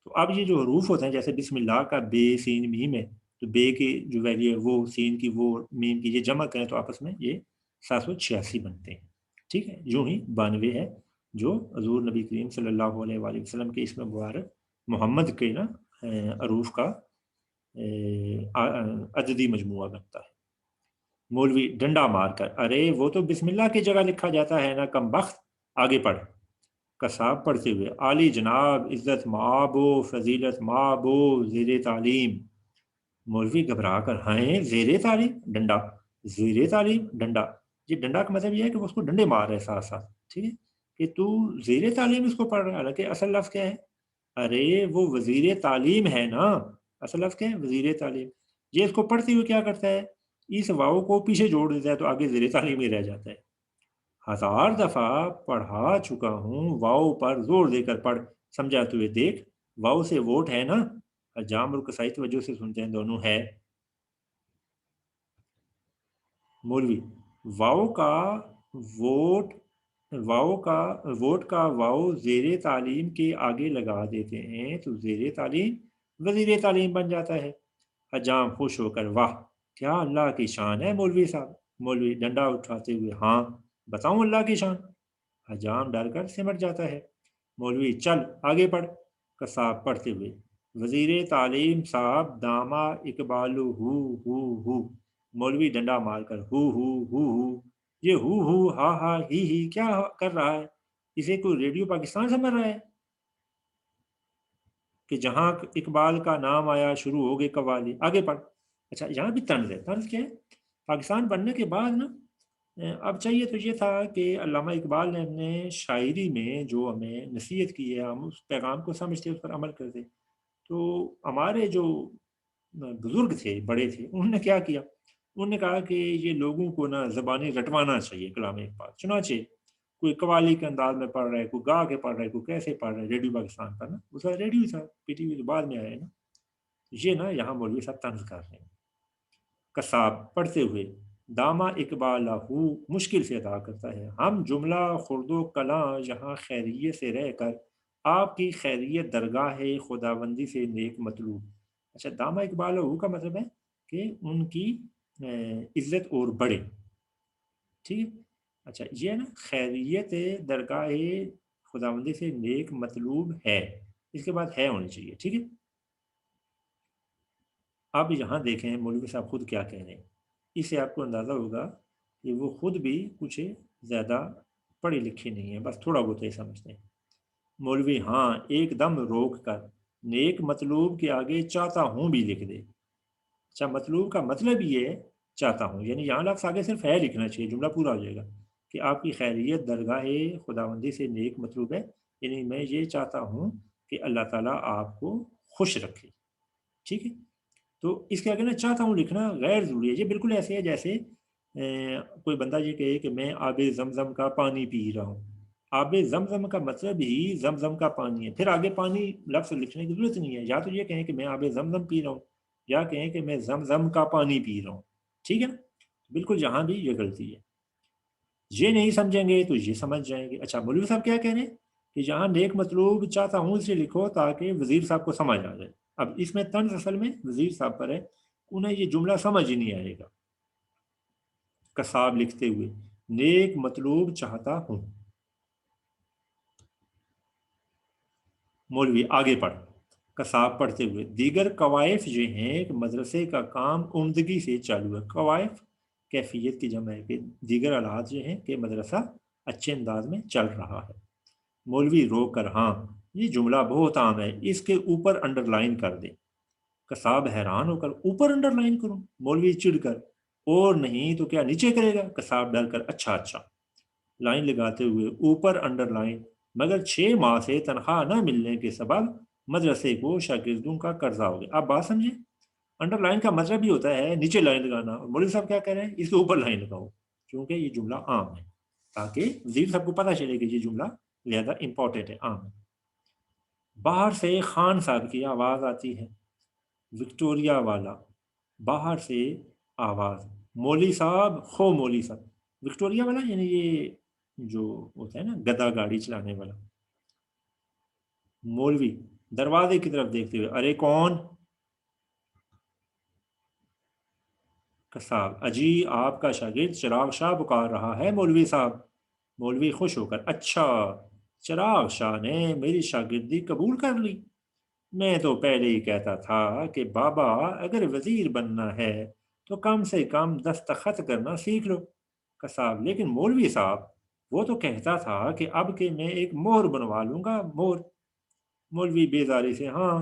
तो अब ये जो हरूफ होते हैं, जैसे बिस्मिल्लाह का बे सीन मीम है, तो बे की जो वैल्यू है वो, सीन की वो, मीम की, ये जमा करें तो आपस में ये 786 बनते हैं, ठीक है। यूं ही 92 है जो हजूर नबी करीम सल्लल्लाहु अलैहि वसल्लम के इसमें मुबारक मोहम्मद के ना हरूफ का अददी मजमुआ बनता है। मौलवी डंडा मारकर, अरे वो तो बिस्मिल्लाह की जगह लिखा जाता है ना कम बख्त, आगे पढ़। कसाब पढ़ते हुए, आली जनाब, इज़्ज़त माबो, फजीलत माबो, ज़ेर तालीम। मौलवी घबरा कर, हाँ जेर तालीम डंडा, जेर तालीम डंडा। ये डंडा का मतलब ये है कि वो उसको डंडे मार रहे हैं साथ साथ, ठीक है, कि तू जेर तालीम इसको पढ़ रहा है। हालांकि असल लफ्ज क्या है, अरे वो वजीर तालीम है ना, असल लफ्ज क्या है, वजीर तालीम। ये इसको पढ़ते हुए क्या करता है, इस वाव को पीछे जोड़ देता है तो आगे जेर तालीम ही रह जाता है। 1000 दफा पढ़ा चुका हूँ, वाव पर जोर देकर पढ़, समझाते हुए देख, वाव से वोट है ना, हजाम और कसाई वजह से सुनते हैं दोनों है। मौलवी, वाव का वोट, वाव का वोट का वाव जेर तालीम के आगे लगा देते हैं तो जेर तालीम वजीर तालीम बन जाता है। हजाम खुश होकर, वाह क्या अल्लाह की शान है मौलवी साहब। मौलवी डंडा उठाते हुए, हाँ बताऊं अल्लाह की शान। हजाम डरकर सिमट जाता है। मौलवी, चल आगे पढ़। कसाब पढ़ते हुए, वजीर तालीम साहब दामा इकबालू हु। मौलवी डंडा मारकर, हु। ये हु हा हा ही क्या कर रहा है, इसे कोई रेडियो पाकिस्तान समझ रहा है कि जहां इकबाल का नाम आया शुरू हो गई कव्वाली। आगे पढ़। अच्छा यहाँ भी तंज है, तंज क्या है, पाकिस्तान बनने के बाद ना, अब चाहिए तो ये था कि अल्लामा इकबाल ने अपने शायरी में जो हमें नसीहत की है, हम उस पैगाम को समझते उस पर अमल करते। तो हमारे जो बुजुर्ग थे, बड़े थे, उन्होंने क्या किया, उन्होंने कहा कि ये लोगों को ना ज़बानी रटवाना चाहिए कलाम इकबाल। चुनाचे कोई कवाली के अंदाज में पढ़ रहा है, कोई गा के पढ़ रहा है, कोई कैसे पढ़ रहा है, रेडियो पाकिस्तान पर ना, उसका रेडियो था, पीटीवी तो बाद में आया है ना। ये ना यहाँ मौलवी साहब तंज कर रहे हैं। कसाब पढ़ते हुए, दामा इकबाल हूँ मुश्किल से अदा करता है, हम जुमला खुर्दो कला यहाँ खैरियत से रह कर आपकी खैरियत दरगाह है खुदाबंदी से नेक मतलूब। अच्छा, दामा इकबाल हूँ का मतलब है कि उनकी इज्जत और बढ़े, ठीक है। अच्छा ये है ना, खैरियत दरगाह खुदाबंदी से नेक मतलूब है, इसके बाद है होनी चाहिए, ठीक है। अब यहाँ देखें मौलवी साहब खुद क्या कह रहे हैं, इससे आपको अंदाज़ा होगा कि वो खुद भी कुछ ज़्यादा पढ़े लिखे नहीं है, बस थोड़ा बहुत ही समझते हैं। मौलवी, हाँ एकदम रोक कर नेक मतलूब के आगे चाहता हूँ भी लिख दे। अच्छा, मतलूब का मतलब ये है चाहता हूँ, यानी यहाँ लफ्स आगे सिर्फ है लिखना चाहिए, जुमला पूरा हो जाएगा कि आपकी खैरियत दरगाह खुदाबंदी से नेक मतलूब है, यानी मैं ये चाहता हूँ कि अल्लाह ताला आपको खुश रखे, ठीक है। तो इसके आगे ना चाहता हूँ लिखना गैर जरूरी है। ये बिल्कुल ऐसे है जैसे कोई बंदा ये कहे कि मैं आबे जमजम का पानी पी रहा हूँ। आबे जमजम का मतलब ही जमजम का पानी है, फिर आगे पानी लफ्ज लिखने की जरूरत नहीं है। या तो ये कहें कि मैं आबे जमजम पी रहा हूँ, या कहें कि मैं जमजम का पानी पी रहा हूँ, ठीक है ना। बिल्कुल यहाँ भी ये गलती है। ये नहीं समझेंगे तो ये समझ जाएंगे। अच्छा, मौलवी साहब क्या कह रहे हैं कि यहाँ नेक मतलूब चाहता हूँ इसलिए लिखो ताकि वजीर साहब को समझ आ जाए। अब इसमें तंज असल में वजीर साहब पर है, उन्हें ये जुमला समझ ही नहीं आएगा। कसाब लिखते हुए, नेक मतलूब चाहता हूँ। मौलवी, आगे पढ़। कसाब पढ़ते हुए, दीगर कवायफ जो हैं एक मदरसे का काम उम्दगी से चालू है। कवायफ कैफियत की जमा है कि दीगर हालात जो हैं कि मदरसा अच्छे अंदाज में चल रहा है। मौलवी रोक कर, हाँ ये जुमला बहुत आम है, इसके ऊपर अंडरलाइन कर दे। कसाब हैरान होकर, ऊपर अंडरलाइन करूं? मौलवी चिढ़कर, और नहीं तो क्या नीचे करेगा? कसाब डर कर, अच्छा अच्छा। लाइन लगाते हुए, ऊपर अंडरलाइन, मगर 6 माह से तनख्वाह न मिलने के सबब मदरसे को शागिर्दों का कर्जा हो गया। आप बात समझे, अंडरलाइन का मतलब भी होता है नीचे लाइन लगाना, और मौलवी साहब क्या कह रहे हैं, इसके ऊपर लाइन लगाओ, क्योंकि ये जुमला आम है, ताकि वजीर साहब को पता चले कि ये जुमला ज्यादा इंपॉर्टेंट है, आम है। बाहर से खान साहब की आवाज आती है, विक्टोरिया वाला। बाहर से आवाज, मौली साहब, खो मौली साहब। विक्टोरिया वाला यानी ये जो होता है ना गधा गाड़ी चलाने वाला। मौलवी दरवाजे की तरफ देखते हुए, अरे कौन? कसाब, अजी आपका शागिर्द चिराग शाह पुकार रहा है मौलवी साहब। मौलवी खुश होकर, अच्छा चिराग शाह ने मेरी शागिर्दी कबूल कर ली। मैं तो पहले ही कहता था कि बाबा अगर वजीर बनना है तो कम से कम दस्तखत करना सीख लो। कसाब, लेकिन मौलवी साहब वो तो कहता था कि अब के मैं एक मोहर बनवा लूंगा, मोहर। मौलवी बेजारी से, हाँ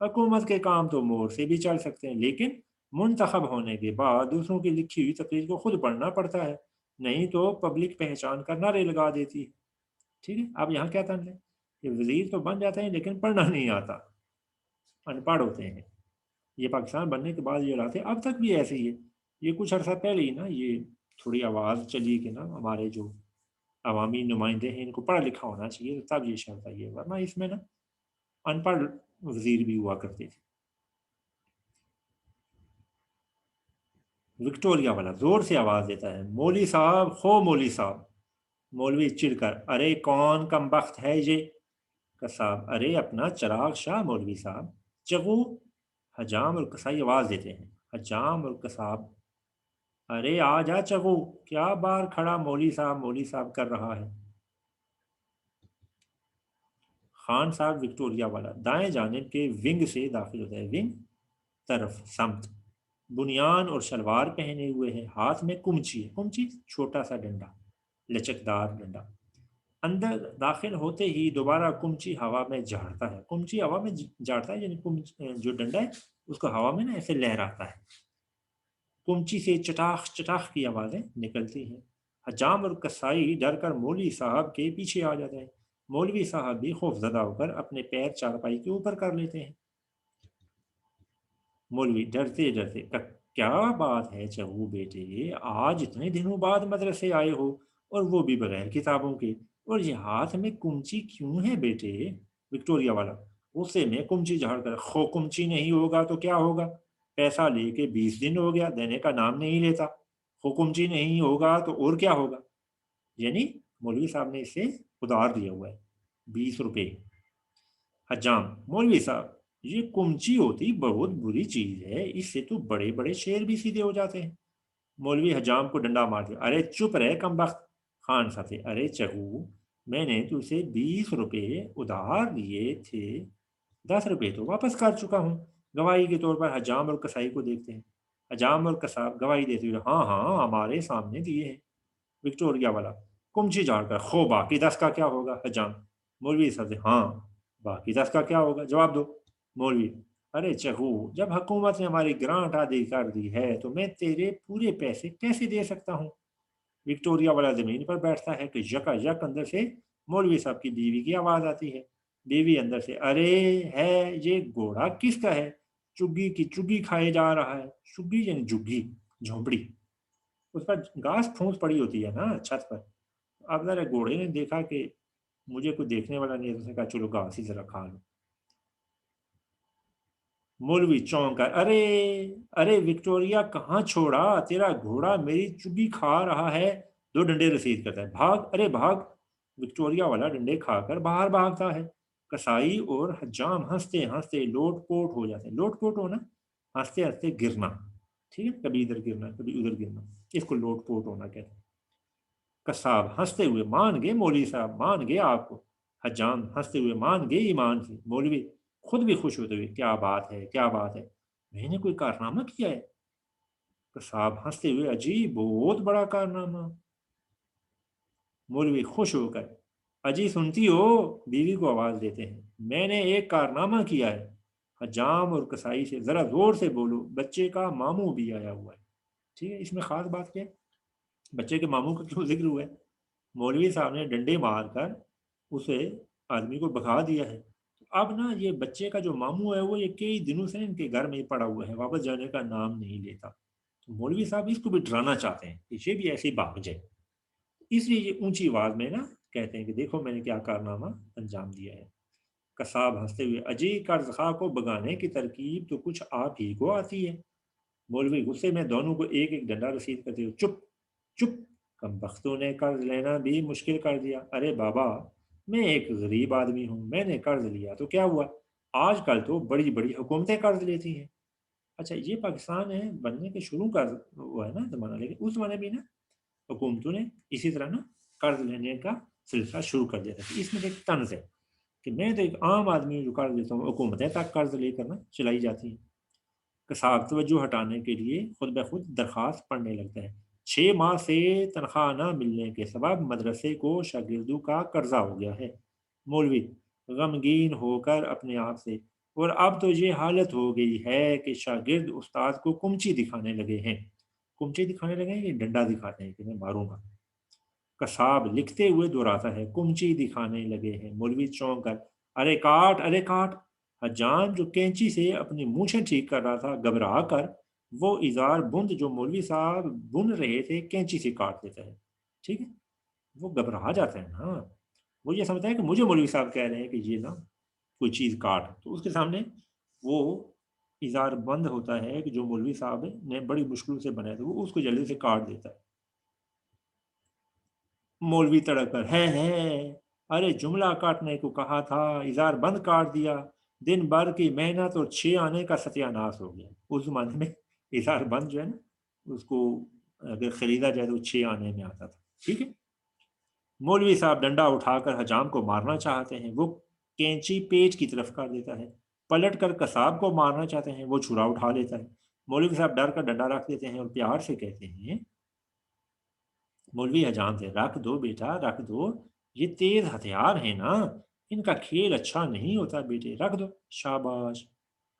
हुकूमत के काम तो मोहर से भी चल सकते हैं, लेकिन منتخب ہونے کے بعد دوسروں کی لکھی ہوئی تقریر کو خود پڑھنا پڑتا ہے، نہیں تو پبلک پہچان کر نعرے لگا دیتی ہے۔ ٹھیک ہے، اب یہاں کیا طنز ہے کہ وزیر تو بن جاتے ہیں لیکن پڑھنا نہیں آتا، ان پڑھ ہوتے ہیں۔ یہ پاکستان بننے کے بعد یہ حالات ہے، اب تک بھی ایسے ہی ہے۔ یہ کچھ عرصہ پہلے ہی نا یہ تھوڑی آواز چلی کہ نا ہمارے جو عوامی نمائندے ہیں ان کو پڑھا لکھا ہونا چاہیے، تب یہ شرط ہے، یہ ورنہ اس میں نا ان پڑھ وزیر بھی ہوا کرتے تھے۔ وکٹوریا والا زور سے آواز دیتا ہے، مولوی صاحب، خو مولوی صاحب۔ مولوی چڑ کر، ارے کون کم بخت ہے یہ؟ قصاب، ارے اپنا چراغ شاہ مولوی صاحب۔ چغو، حجام اور قصائی آواز دیتے ہیں، حجام اور قصاب، ارے آ جا چغو، کیا بار کھڑا مولوی صاحب کر رہا ہے؟ خان صاحب وکٹوریا والا دائیں جانب کے ونگ سے داخل ہوتا ہے، ونگ طرف، سمت، بنیان اور شلوار پہنے ہوئے ہے، ہاتھ میں کمچی ہے، کمچی چھوٹا سا ڈنڈا، لچکدار ڈنڈا۔ اندر داخل ہوتے ہی دوبارہ کمچی ہوا میں جھاڑتا ہے، کمچی ہوا میں جھاڑتا ہے، یعنی جو ڈنڈا ہے اس کو ہوا میں نا ایسے لہراتا ہے، کمچی سے چٹاخ چٹاخ کی آوازیں نکلتی ہیں۔ حجام اور کسائی ڈر کر مولوی صاحب کے پیچھے آ جاتے ہیں، مولوی صاحب بھی خوف زدہ ہو کر اپنے پیر چارپائی کے اوپر کر لیتے ہیں۔ مولوی ڈرتے ڈرتے، کیا بات ہے چغو بیٹے، آج اتنے دنوں بعد مدرسے آئے ہو اور وہ بھی بغیر کتابوں کے، اور یہ ہاتھ میں کمچی کیوں ہے بیٹے؟ وکٹوریا والا غصے میں کمچی جھاڑ کر، خو کمچی نہیں ہوگا تو کیا ہوگا؟ پیسہ لے کے 20 دن ہو گیا، دینے کا نام نہیں لیتا، خو کمچی نہیں ہوگا تو اور کیا ہوگا؟ یعنی مولوی صاحب نے اسے ادھار دیا ہوا ہے 20 روپے۔ حجام، مولوی صاحب یہ کمچی ہوتی بہت بری چیز ہے، اس سے تو بڑے بڑے شیر بھی سیدھے ہو جاتے ہیں۔ مولوی حجام کو ڈنڈا مار دیا، ارے چپ رہے کم بخت۔ خان صاحب، ارے چہو، میں نے تو اسے 20 روپے ادھار لیے تھے، 10 روپے تو واپس کر چکا ہوں۔ گواہی کے طور پر حجام اور کسائی کو دیکھتے ہیں، حجام اور کساب گواہی دیتے ہوئے، ہاں ہاں ہمارے سامنے دیے ہیں۔ وکٹوریا والا کمچی جھاڑ کر، خو باقی 10 کا کیا ہوگا؟ حجام، مولوی صاحب سے، ہاں باقی 10 کا کیا ہوگا، جواب دو۔ مولوی، ارے چہو، جب حکومت نے ہماری گرانٹ آدھی کر دی ہے تو میں تیرے پورے پیسے کیسے دے سکتا ہوں؟ وکٹوریا والا زمین پر بیٹھتا ہے کہ یکا یک اندر سے مولوی صاحب کی بیوی کی آواز آتی ہے۔ بیوی اندر سے، ارے ہے یہ گھوڑا کس کا ہے؟ چگی کی چگی کھائے جا رہا ہے، چگی یعنی جگی، جھونپڑی، اس پر گھاس پھوس پڑی ہوتی ہے نا چھت پر۔ اب ذرا گھوڑے نے دیکھا کہ مجھے کوئی دیکھنے والا نہیں ہے، تو اس نے کہا چلو گھاس ہی ذرا کھا لو۔ مولوی چونک کر، ارے ارے وکٹوریا کہاں چھوڑا، تیرا گھوڑا میری چگی کھا رہا ہے۔ 2 ڈنڈے رسید کرتا ہے، بھاگ ارے بھاگ۔ وکٹوریا والا ڈنڈے کھا کر باہر بھاگتا ہے۔ کسائی اور حجام ہنستے ہنستے لوٹ پوٹ ہو جاتے ہیں، لوٹ پوٹ ہونا ہنستے ہنستے گرنا، ٹھیک ہے، کبھی ادھر گرنا کبھی ادھر گرنا، اس کو لوٹ پوٹ ہونا کہتے ہیں۔ کساب ہنستے ہوئے، مان گئے مولوی صاحب، مان گئے آپ کو۔ حجام ہنستے ہوئے، مان گئے ایمان سے۔ مولوی خود بھی خوش ہوتے ہوئے، کیا بات ہے کیا بات ہے، میں نے کوئی کارنامہ کیا ہے؟ کساب ہنستے ہوئے، عجیب بہت بڑا کارنامہ۔ مولوی خوش ہو کر، اجی سنتی ہو؟ بیوی کو آواز دیتے ہیں، میں نے ایک کارنامہ کیا ہے۔ حجام اور کسائی سے، ذرا زور سے بولو، بچے کا ماموں بھی آیا ہوا ہے۔ ٹھیک ہے، اس میں خاص بات کیا ہے؟ بچے کے ماموں کا کیوں ذکر ہوا ہے؟ مولوی صاحب نے ڈنڈے مار کر اسے آدمی کو بھگا دیا ہے۔ اب نا یہ بچے کا جو ماموں ہے وہ یہ کئی دنوں سے ان کے گھر میں ہی پڑا ہوا ہے، واپس جانے کا نام نہیں لیتا۔ تو مولوی صاحب اس کو بھی ڈرانا چاہتے ہیں کہ یہ بھی ایسے ہی بھاگ جائے، اس لیے یہ اونچی آواز میں نا کہتے ہیں کہ دیکھو میں نے کیا کارنامہ انجام دیا ہے۔ کساب ہنستے ہوئے، اجی قرض خواہ کو بگانے کی ترکیب تو کچھ آپ ہی کو آتی ہے۔ مولوی غصے میں دونوں کو ایک ایک ڈنڈا رسید کرتے ہوئے، چپ چپ، کم بختوں نے قرض لینا بھی مشکل کر دیا۔ ارے بابا، میں ایک غریب آدمی ہوں، میں نے قرض لیا تو کیا ہوا؟ آج کل تو بڑی بڑی حکومتیں قرض لیتی ہیں۔ اچھا یہ پاکستان ہے بننے کے شروع کا وہ ہے نا زمانہ، لیکن اس زمانے میں نا حکومتوں نے اسی طرح نا قرض لینے کا سلسلہ شروع کر دیا تھا۔ اس میں ایک طنز ہے کہ میں تو ایک عام آدمی ہوں جو قرض لیتا ہوں، حکومتیں تک قرض لے کر نا چلائی جاتی ہیں۔ کساب توجہ ہٹانے کے لیے خود بخود درخواست پڑھنے لگتا ہے، 6 ماہ سے تنخواہ نہ ملنے کے سبب مدرسے کو شاگردوں کا قرضہ ہو گیا ہے۔ مولوی غمگین ہو کر اپنے آپ سے، اور اب تو یہ حالت ہو گئی ہے کہ شاگرد استاد کو کمچی دکھانے لگے ہیں. کمچی دکھانے لگے ہیں کہ ڈنڈا دکھاتے ہیں کہ میں ماروں گا. کساب لکھتے ہوئے دہراتا ہے کمچی دکھانے لگے ہیں. مولوی چونک کر ارے کاٹ ارے کاٹ. حجام جو کینچی سے اپنی مونچھیں ٹھیک کر رہا تھا گھبرا کر وہ اظہار بند جو مولوی صاحب بن رہے تھے کینچی سے کاٹ دیتا ہے. ٹھیک ہے، وہ گھبرا جاتا ہے نا. وہ یہ سمجھتا ہے کہ مجھے مولوی صاحب کہہ رہے ہیں کہ یہ نا کوئی چیز کاٹ، تو اس کے سامنے وہ اظہار بند ہوتا ہے کہ جو مولوی صاحب نے بڑی مشکل سے بنایا تھا وہ اس کو جلدی سے کاٹ دیتا ہے. مولوی تڑپ کر ہے ارے جملہ کاٹنے کو کہا تھا اظہار بند کاٹ دیا. دن بھر کی محنت اور 6 آنے کا ستیہ ناش ہو گیا. اس زمانے میں اظہار بند جو ہے نا اس کو اگر خریدا جائے تو 6 آنے میں آتا تھا. ٹھیک ہے. مولوی صاحب ڈنڈا اٹھا کر حجام کو مارنا چاہتے ہیں، وہ کینچی پیٹ کی طرف کر دیتا ہے. پلٹ کر قصاب کو مارنا چاہتے ہیں، وہ چھرا اٹھا لیتا ہے. مولوی صاحب ڈر کر ڈنڈا رکھ دیتے ہیں اور پیار سے کہتے ہیں مولوی حجام سے رکھ دو بیٹا رکھ دو، یہ تیز ہتھیار ہیں نا، ان کا کھیل اچھا نہیں ہوتا بیٹے، رکھ دو شاباش.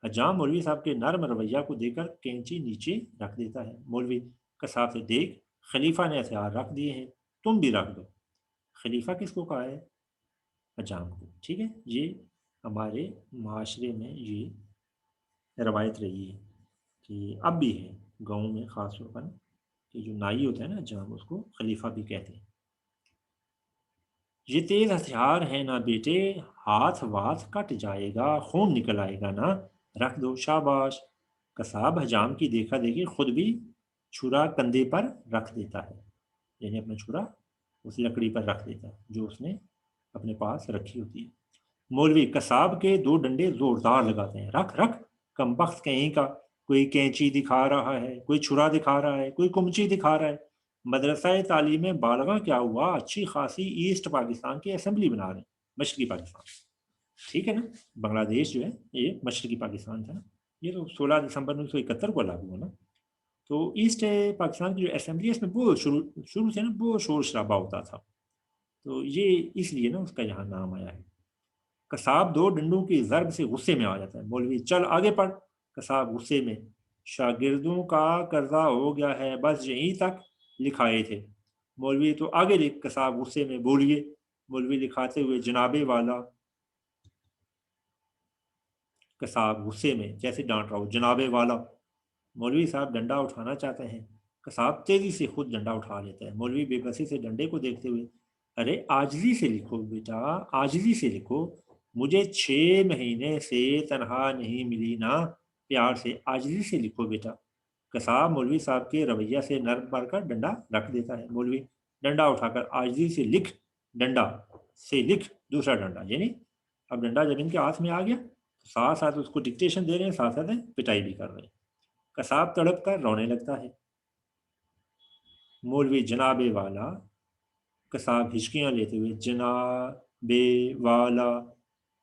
حجام مولوی صاحب کے نرم رویہ کو دیکھ کر کینچی نیچے رکھ دیتا ہے. مولوی قصاب سے دیکھ خلیفہ نے ہتھیار رکھ دیے ہیں، تم بھی رکھ دو. خلیفہ کس کو کہا ہے؟ حجام کو. ٹھیک ہے، یہ ہمارے معاشرے میں یہ روایت رہی ہے کہ اب بھی ہے گاؤں میں خاص طور پر کہ جو نائی ہوتا ہے نا حجام اس کو خلیفہ بھی کہتے ہیں. یہ تیز ہتھیار ہے نا بیٹے، ہاتھ واتھ کٹ جائے گا، خون نکل آئے گا نا، رکھ دو شاباش. قصاب حجام کی دیکھا دیکھی خود بھی چھرا کندھے پر رکھ دیتا ہے، یعنی اپنا چھرا اس لکڑی پر رکھ دیتا ہے جو اس نے اپنے پاس رکھی ہوتی ہے. مولوی قصاب کے 2 ڈنڈے زوردار لگاتے ہیں. رکھ رکھ کمبخت کہیں کا، کوئی کینچی دکھا رہا ہے، کوئی چھرا دکھا رہا ہے، کوئی کمچی دکھا رہا ہے. مدرسہ تعلیم بالغاں کیا ہوا، اچھی خاصی ایسٹ پاکستان کی اسمبلی بنا رہے ہیں، مشرقی پاکستان. ٹھیک ہے نا، بنگلہ دیش جو ہے یہ مشرقی پاکستان تھا نا، یہ تو 16 دسمبر 1971 کو لاگو ہوا نا. تو ایسٹ پاکستان کی جو اسمبلی ہے اس میں بہت شروع سے نا بہت شور شرابہ ہوتا تھا، تو یہ اس لیے نا اس کا یہاں نام آیا ہے. قصاب 2 ڈنڈوں کی ضرب سے غصے میں آ جاتا ہے. مولوی چل آگے پڑھ. قصاب غصے میں شاگردوں کا قرضہ ہو گیا ہے، بس یہیں تک لکھائے تھے. مولوی تو آگے لکھ. قصاب غصے میں بولیے. مولوی لکھاتے ہوئے جناب والا. قصاب غصے میں جیسے ڈانٹ رہا ہو جناب والا. مولوی صاحب ڈنڈا اٹھانا چاہتے ہیں، قصاب تیزی سے خود ڈنڈا اٹھا لیتا ہے. مولوی بے بسی سے ڈنڈے کو دیکھتے ہوئے ارے عاجزی سے لکھو بیٹا عاجزی سے لکھو، مجھے 6 مہینے سے تنہا نہیں ملی نا، پیار سے عاجزی سے لکھو بیٹا. قصاب مولوی صاحب کے رویہ سے نرم پڑ کر ڈنڈا رکھ دیتا ہے. مولوی ڈنڈا اٹھا کر عاجزی سے لکھ، ڈنڈا سے لکھ دوسرا ڈنڈا. یعنی اب ڈنڈا جب ان کے ہاتھ میں آ گیا تو ساتھ ساتھ اس کو ڈکٹیشن دے رہے ہیں، ساتھ ساتھ پٹائی بھی کر رہے ہیں. قصاب تڑپ کر رونے لگتا ہے. مولوی جناب والا. قصاب ہچکیاں لیتے ہوئے جناب والا.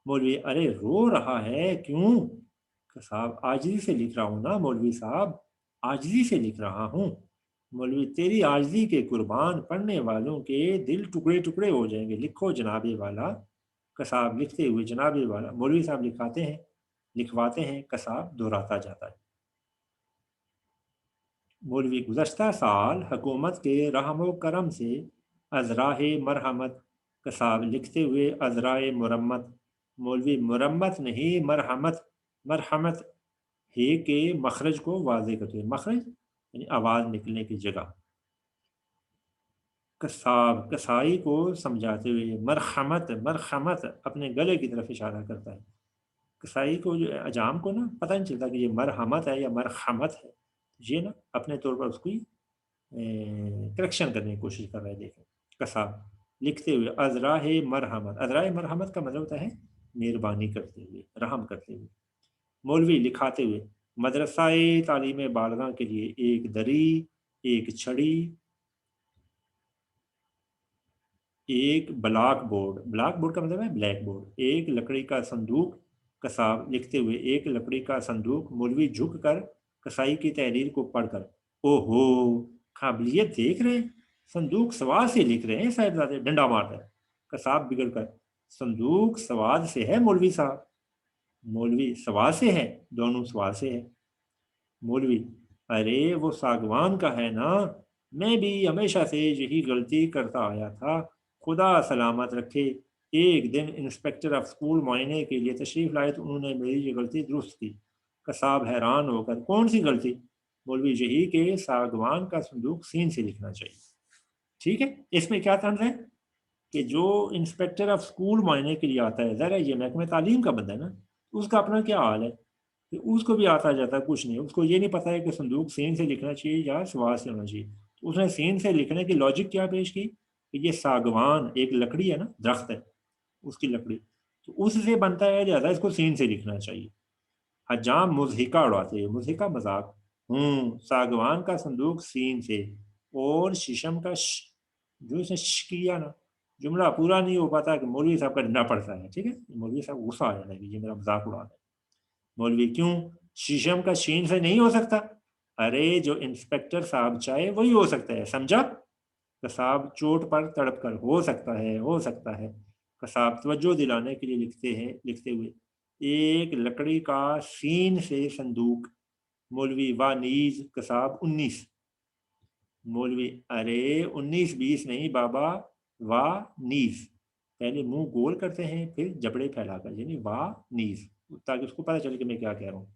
مولوی ارے رو رہا ہے کیوں؟ قصاب عاجزی سے لکھ رہا ہوں نا مولوی صاحب، عاجزی سے لکھ رہا ہوں. مولوی تیری عاجزی کے قربان پڑھنے والوں کے دل ٹکڑے ٹکڑے ہو جائیں گے، لکھو جناب والا. قصاب لکھتے ہوئے جناب والا. مولوی صاحب لکھاتے ہیں لکھواتے ہیں، قصاب دہراتا جاتا ہے. مولوی گزشتہ سال حکومت کے رحم و کرم سے ازراہ مرحمت. قصاب لکھتے ہوئے ازراہ مرمت. مولوی مرمت نہیں مرحمت. مرحمت ہے کہ مخرج کو واضح کرتے ہوئے، مخرج یعنی آواز نکلنے کی جگہ. قصاب قصائی کو سمجھاتے ہوئے مرحمت مرحمت اپنے گلے کی طرف اشارہ کرتا ہے. قصائی کو جو عجام کو نا پتہ نہیں چلتا کہ یہ مرحمت ہے یا مرحمت ہے، یہ نا اپنے طور پر اس کی کریکشن کرنے کی کوشش کر رہے ہیں. دیکھیں قصاب لکھتے ہوئے ازراہ مرحمت. ازراہ مرحمت کا مطلب ہوتا ہے مہربانی کرتے ہوئے، رحم کرتے ہوئے. مولوی لکھاتے ہوئے مدرسہ تعلیم بالغاں کے لیے ایک دری، ایک چھڑی، ایک بلاک بورڈ. بلاک بورڈ کا مطلب ہے بلیک بورڈ. ایک لکڑی کا صندوق. قصاب لکھتے ہوئے ایک لکڑی کا صندوق. مولوی جھک کر قصائی کی تحریر کو پڑھ کر او ہو قابلیت دیکھ رہے ہیں، صندوق سواد سے لکھ رہے ہیں صاحبزادے. ڈنڈا مارتا ہے. قصاب بگڑ کر صندوق سواد سے ہے مولوی صاحب. मौलवी सवाल से है, दोनों सवाल से है। मौलवी अरे वो सागवान का है ना, मैं भी हमेशा से यही गलती करता आया था, खुदा सलामत रखे। एक दिन इंस्पेक्टर ऑफ स्कूल मुआयने के लिए तशरीफ लाए तो उन्होंने मेरी ये गलती दुरुस्त की। कसाब हैरान होकर कौन सी गलती? मौलवी यही कि सागवान का संदूक सीन से लिखना चाहिए। ठीक है, इसमें क्या तंज है कि जो इंस्पेक्टर ऑफ स्कूल मुआयने के लिए आता है, ज़रा ये महकमे तालीम का बंदा है ना, उसका अपना क्या हाल है कि उसको भी आता जाता कुछ नहीं, उसको ये नहीं पता है कि संदूक सीन से लिखना चाहिए या सवाल से होना चाहिए। तो उसने सीन से लिखने की लॉजिक क्या पेश की कि ये सागवान एक लकड़ी है ना, दरख्त है, उसकी लकड़ी, तो उससे बनता है, लिहाजा इसको सीन से लिखना चाहिए। हजाम मुजहिका उड़ाते हैं, मुजहिका मजाक। सागवान का संदूक सीन से, और शीशम का जो इसने किया ना, जुमला पूरा नहीं हो पाता कि मौलवी साहब का डंडा पड़ता है। ठीक है, मौलवी साहब गुस्सा आ जाता है कि ये मेरा मजाक उड़ा रहा है। मौलवी क्यों, शीशम का शीन से नहीं हो सकता? अरे जो इंस्पेक्टर साहब चाहे वही हो सकता है, समझा? कसाब चोट पर तड़प कर हो सकता है, हो सकता है। कसाब तवज्जो दिलाने के लिए लिखते हैं, लिखते हुए एक लकड़ी का सीन से संदूक। मौलवी व नीज कसाब 19। मौलवी अरे 19-20 नहीं बाबा, वा नीज। पहले मुंह गोल करते हैं फिर जबड़े फैलाकर, यानी वा नीज, ताकि उसको पता चले कि मैं क्या कह रहा हूँ।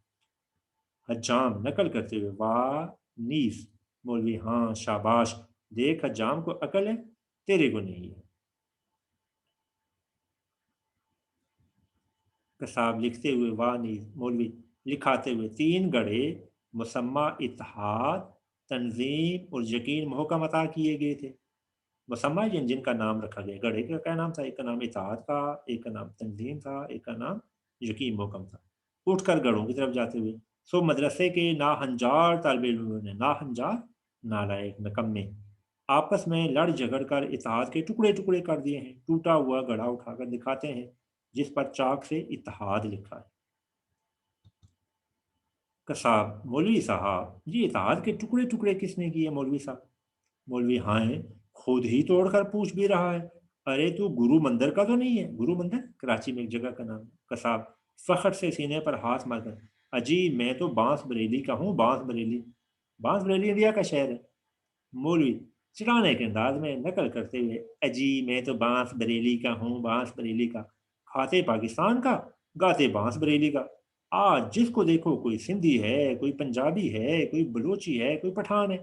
हजाम नकल करते हुए वाह नीस। मौलवी हाँ शाबाश, देख हजाम को अकल है, तेरे को नहीं है। कसाब लिखते हुए वाह नीस। मौलवी लिखाते हुए 3 गड़े मुसम्मा इत्तेहाद, तंजीम और यकीन मोहकम अता किए गए थे। मुसम्मा यानी जिनका नाम रखा गया, गड़े का क्या नाम था? एक का नाम इत्तेहाद था, एक का नाम तंजीम था, एक का नाम यकीन मोहकम था। उठकर गढ़ों की तरफ जाते हुए सो मदरसे के नाहंजार तालिब इल्मों ने, नाहंजार नालायक नकम्मे, आपस में लड़ झगड़ कर इत्तेहाद के टुकड़े टुकड़े कर दिए हैं। टूटा हुआ गढ़ा उठाकर दिखाते हैं जिस पर चाक से इत्तेहाद लिखा है। कसाब मौलवी साहब ये इत्तेहाद के टुकड़े टुकड़े किसने किए मौलवी साहब? मौलवी हाँ है, खुद ही तोड़कर पूछ भी रहा है। अरे तू गुरु मंदिर का तो नहीं है? गुरु मंदिर कराची में एक जगह का नाम है। कसाब फखर से सीने पर हाथ मारकर अजी मैं तो बांस बरेली का हूँ, बांस बरेली। बांस बरेली इंडिया का शहर है। मौलवी चिढ़ाने के अंदाज में नकल करते हुए अजी मैं तो बांस बरेली का हूँ, बांस बरेली का। खाते पाकिस्तान का, गाते बांस बरेली का। आज जिसको देखो कोई सिंधी है, कोई पंजाबी है, कोई बलूची है, कोई पठान है।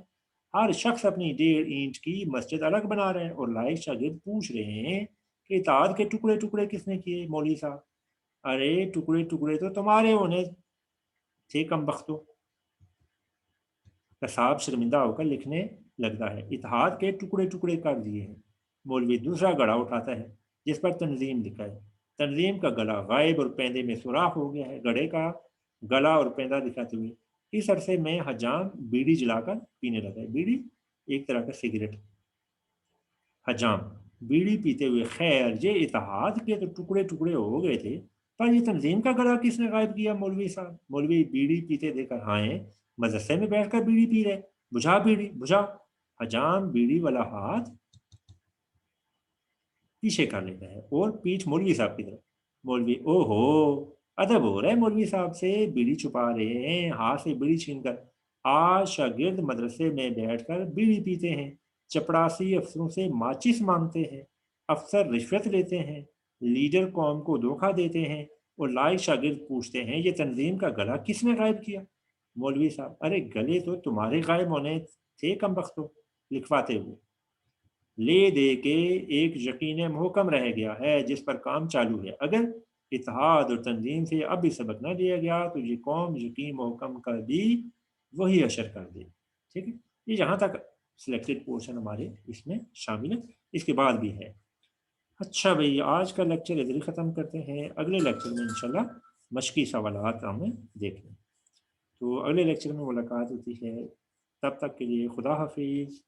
हर शख्स अपनी 1.5 इंच की मस्जिद अलग बना रहे हैं और लायक शागिर्द पूछ रहे हैं कि इताद के टुकड़े टुकड़े किसने किए मौलवी साहब? अरे टुकड़े टुकड़े तो तुम्हारे होने थे कम बख्तों। कसाब शर्मिंदा होकर लिखने लगता है इतिहाद के टुकड़े टुकड़े कर दिए हैं। मौलवी दूसरा गला उठाता है जिस पर तंजीम लिखा है। तंजीम का गला गायब और पेंदे में सुराख हो गया है। गड़े का गला और पेंदा दिखाते हुए इस अरसे में हजाम बीड़ी जलाकर पीने लगा है। बीड़ी एक तरह का सिगरेट। हजाम बीड़ी पीते हुए खैर ये इतिहाद के तो टुकड़े टुकड़े हो गए थे, पर ये तंजीम का गला किसने गायब किया मौलवी साहब? मौलवी बीड़ी पीते देखकर हाय, मदरसे में बैठकर बीड़ी पी रहे, बुझा बीड़ी बुझा। हजाम बीड़ी वाला हाथ पीछे कर लेता है और पीठ मौलवी साहब की तरफ। मौलवी ओहो, अदब हो रहा है मौलवी साहब से, बीड़ी छुपा रहे हैं हाथ से बीड़ी छीनकर। आज शागिर्द मदरसे में बैठकर बीड़ी पीते हैं, चपड़ासी अफसरों से माचिस मांगते हैं, अफसर रिश्वत लेते हैं, लीडर कौम को धोखा देते हैं, और लायक शागिर्द पूछते हैं ये तंजीम का गला किसने गायब किया? मौलवी साहब अरे गले तो तुम्हारे गायब होने थे कम बख्तों। लिखवाते हुए ले दे के एक यकीन महकम रह गया है जिस पर काम चालू है। अगर इत्तेहाद और तंजीम से अब भी सबक न दिया गया तो ये कौम यकीन महकम का भी वही असर कर दे। ठीक है, ये यहाँ तक सिलेक्टेड पोर्शन हमारे इसमें शामिल है, इसके बाद भी है। अच्छा भाई, आज का लेक्चर इधर ही ख़त्म करते हैं। अगले लेक्चर में इंशाल्लाह मशकी सवालात हमें देखें। तो अगले लेक्चर में मुलाकात होती है, तब तक के लिए खुदा हाफिज़।